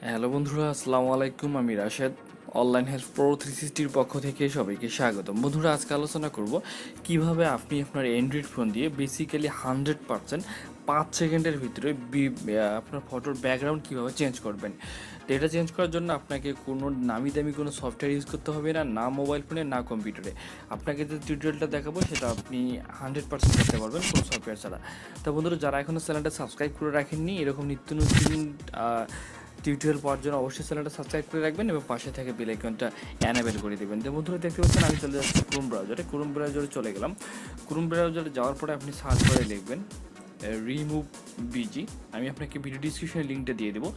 Hello বন্ধুরা, আসসালামু আলাইকুম। আমি রাশেদ, অনলাইন হেল্প প্রো 360 পক্ষ থেকে সবাইকে স্বাগতম। বন্ধুরা, আজকে আলোচনা করব কিভাবে আপনি আপনার অ্যান্ড্রয়েড ফোন দিয়ে বেসিক্যালি 100% 5 সেকেন্ডের ভিতরে আপনার ফটোর ব্যাকগ্রাউন্ড কীভাবে চেঞ্জ করবেন। তো এটা চেঞ্জ করার জন্য আপনাকে কোনো নামি দামি কোনো সফটওয়্যার ইউজ করতে হবে না, না মোবাইল ফোনে না কম্পিউটারে। আপনাকে যে টিউটোরিয়ালটা দেখাবো সেটা আপনি 100% করতে পারবেন কোনো সফটওয়্যার ছাড়া। তো বন্ধুরা, যারা এখনও চ্যানেলটা সাবস্ক্রাইব করে রাখেননি এরকম নিত্য নতুন টিউটোরিয়াল পাওয়ার জন্য অবশ্যই চ্যানেলটা সাবস্ক্রাইব করে রাখবেন এবং পাশে থেকে বেল আইকনটা অ্যানেবেল করে দেবেন। তো বন্ধুরা, দেখতে পাচ্ছেন আমি চলে যাচ্ছি ক্রোম ব্রাউজারে চলে গেলাম। ক্রোম ব্রাউজারে যাওয়ার পরে আপনি সার্চ করে লিখবেন রিমুভ বিজি। আমি আপনাকে ভিডিও ডিসক্রিপশনে লিঙ্কটা দিয়ে দেবো,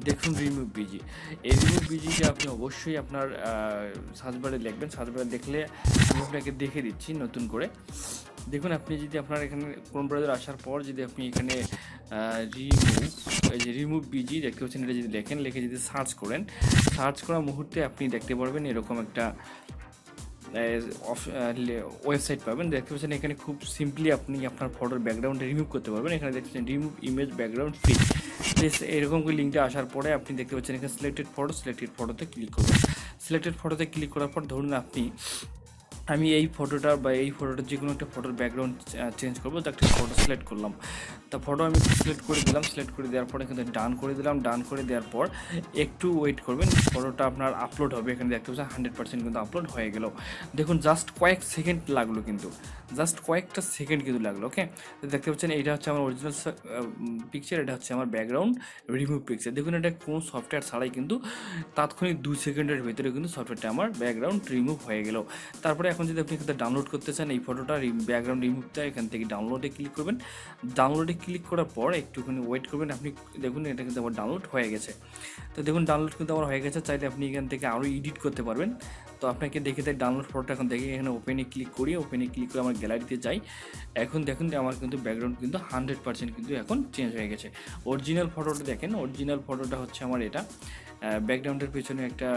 দেখুন রিমুভ বিজি। এই রিমুভ বিজিটা আপনি অবশ্যই আপনার সার্চ বারে লিখবেন। সার্চ বারে দেখলে আমি আপনাকে দেখে দিচ্ছি নতুন করে। দেখুন, আপনি যদি আপনার এখানে ক্রোম ব্রাউজার আসার পর যদি আপনি এখানে রিমুভ বিজি দেখতে পাচ্ছেন, এটা যদি লিখে যদি সার্চ করেন, সার্চ করার মুহূর্তে আপনি দেখতে পারবেন এরকম একটা ওয়েবসাইট পাবেন। দেখতে পাচ্ছেন এখানে খুব সিম্পলি আপনি আপনার ফটোর ব্যাকগ্রাউন্ড রিমুভ করতে পারবেন। এখানে দেখছেন রিমুভ ইমেজ ব্যাকগ্রাউন্ড ফ্রি। এরকম করে লিঙ্কটা আসার পরে আপনি দেখতে পাচ্ছেন এখানে সিলেক্টেড ফটোতে ক্লিক করবেন। সিলেক্টেড ফটোতে ক্লিক করার পর ধরুন আমি এই ফটোটার যে কোনো একটা ফটোর ব্যাকগ্রাউন্ড চেঞ্জ করবো, তো একটা ফটো সিলেক্ট করলাম। তা ফটো আমি সিলেক্ট করে দিলাম। সিলেক্ট করে দেওয়ার পর এখানে ডান করে দিলাম। ডান করে দেওয়ার পর একটু ওয়েট করবেন, ফটোটা আপনার আপলোড হবে। এখানে দেখতে পাচ্ছেন 100% কিন্তু আপলোড হয়ে গেল। দেখুন, জাস্ট কয়েক সেকেন্ড লাগলো, কিন্তু জাস্ট কয়েকটা সেকেন্ড কিন্তু লাগলো। ওকে, তো দেখতে পাচ্ছেন এইটা হচ্ছে আমার অরিজিনাল পিকচার, এটা হচ্ছে আমার ব্যাকগ্রাউন্ড রিমুভ পিকচার। দেখুন, এটা কোনো সফটওয়্যার ছাড়াই কিন্তু তাৎক্ষণিক 2 সেকেন্ডের ভিতরে কিন্তু সফটওয়্যারটা আমার ব্যাকগ্রাউন্ড রিমুভ হয়ে গেল। তারপরে এখন যদি আপনি এখানে ডাউনলোড করতে চান এই ফটোটা ব্যাকগ্রাউন্ড রিমুভটা, এখান থেকে ডাউনলোডে ক্লিক করবেন। ডাউনলোডে ক্লিক করার পর একটুখানি ওয়েট করবেন। আপনি দেখুন এটা কিন্তু আমার ডাউনলোড হয়ে গেছে। তো দেখুন, ডাউনলোড কিন্তু আমার হয়ে গেছে। চাইলে আপনি এখান থেকে আরও এডিট করতে পারবেন। তো আপনাকে দেখে দেয় ডাউনলোড ফটোটা। এখন দেখে এখানে ওপেনে ক্লিক করি। ওপেনে ক্লিক করে আমার গ্যালারিতে যাই। এখন দেখুন যে আমার কিন্তু ব্যাকগ্রাউন্ড কিন্তু 100% কিন্তু এখন চেঞ্জ হয়ে গেছে। অরিজিনাল ফটোটা দেখেন, অরিজিনাল ফটোটা হচ্ছে আমার এটা। ব্যাকগ্রাউন্ডের পেছনে একটা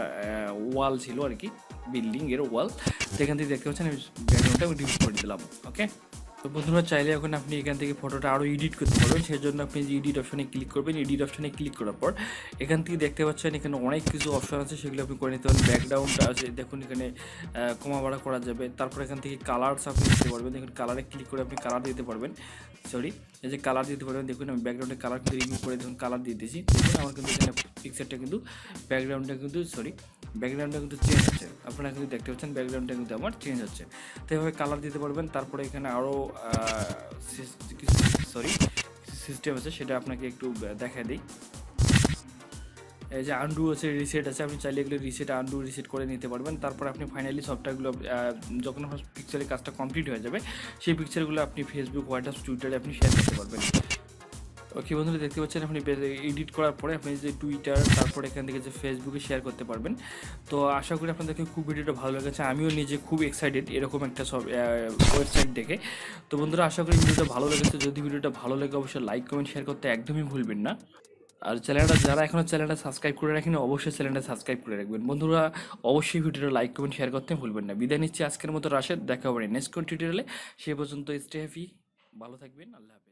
ওয়াল ছিল আর কি, বিল্ডিংয়ের ওয়াল। সেখান থেকে দেখতে পাচ্ছেন আমি ব্যাকগ্রাউন্ডটা রিমুভ করে দিলাম। ওকে, তো বন্ধুরা, চাইলে এখন আপনি এখান থেকে ফটোটা আরও এডিট করতে পারবেন। সেই জন্য আপনি যে এডিট অপশনে ক্লিক করবেন। এডিট অপশনে ক্লিক করার পর এখান থেকে দেখতে পাচ্ছেন এখানে অনেক কিছু অপশন আছে, সেগুলো আপনি করে নিতে পারেন। ব্যাকগ্রাউন্ড আছে, দেখুন এখানে কমা বাড়া করা যাবে। তারপর এখান থেকে কালারস আপনি দিতে পারবেন। দেখুন, কালারে ক্লিক করে আপনি কালার দিতে পারবেন। এই যে কালার দিতে পারবেন। দেখুন, আমি ব্যাকগ্রাউন্ডে কালার কিন্তু রিমুভ করে দেখুন কালার দিয়ে দিয়েছি। দেখুন আমার কিন্তু এখানে পিকচারটা কিন্তু ব্যাকগ্রাউন্ডটা কিন্তু চেঞ্জ হচ্ছে। আপনারা কিন্তু দেখতে পাচ্ছেন ব্যাকগ্রাউন্ডটা কিন্তু আমার চেঞ্জ হচ্ছে। তো এভাবে কালার দিতে পারবেন। তারপরে এখানে আরও সিস্টেম আছে, সেটা আপনাকে একটু দেখা দিই। এই যে আন্ডু আছে, রিসেট আছে, আপনি চাইলে এগুলো রিসেট করে নিতে পারবেন। তারপর আপনি ফাইনালি সফটওয়্যারগুলো যখন আপনার পিকচারের কাজটা কমপ্লিট হয়ে যাবে, সেই পিকচারগুলো আপনি ফেসবুক, হোয়াটসঅ্যাপ, টুইটারে আপনি শেয়ার করতে পারবেন। ওকে বন্ধুরা, দেখতে পাচ্ছেন আপনি এডিট করার পরে আপনি যে টুইটার, তারপর এখান থেকে যে ফেসবুকে শেয়ার করতে পারবেন। তো আশা করি আপনাদেরকে খুব ভিডিওটা ভালো লেগেছে। আমিও নিজে খুব এক্সাইটেড এরকম একটা সব ওয়েবসাইট দেখে। তো বন্ধুরা, আশা করি ভিডিওটা ভালো লেগেছে। যদি ভিডিওটা ভালো লাগে অবশ্যই লাইক, কমেন্ট, শেয়ার করতে একদমই ভুলবেন না। আর যারা এখনও চ্যানেলটা সাবস্ক্রাইব করে রাখেন অবশ্যই চ্যানেলটা সাবস্ক্রাইব করে রাখবেন। বন্ধুরা, অবশ্যই ভিডিওটা লাইক, কমেন্ট, শেয়ার করতে ভুলবেন না। বিদায় নিচ্ছি আজকের মতো রাশেদ, দেখা হবে নেক্সট কোন টিউটোরিয়ালে। সে পর্যন্ত স্টে হ্যাপি, ভালো থাকবেন, আল্লাহ হাফেজ।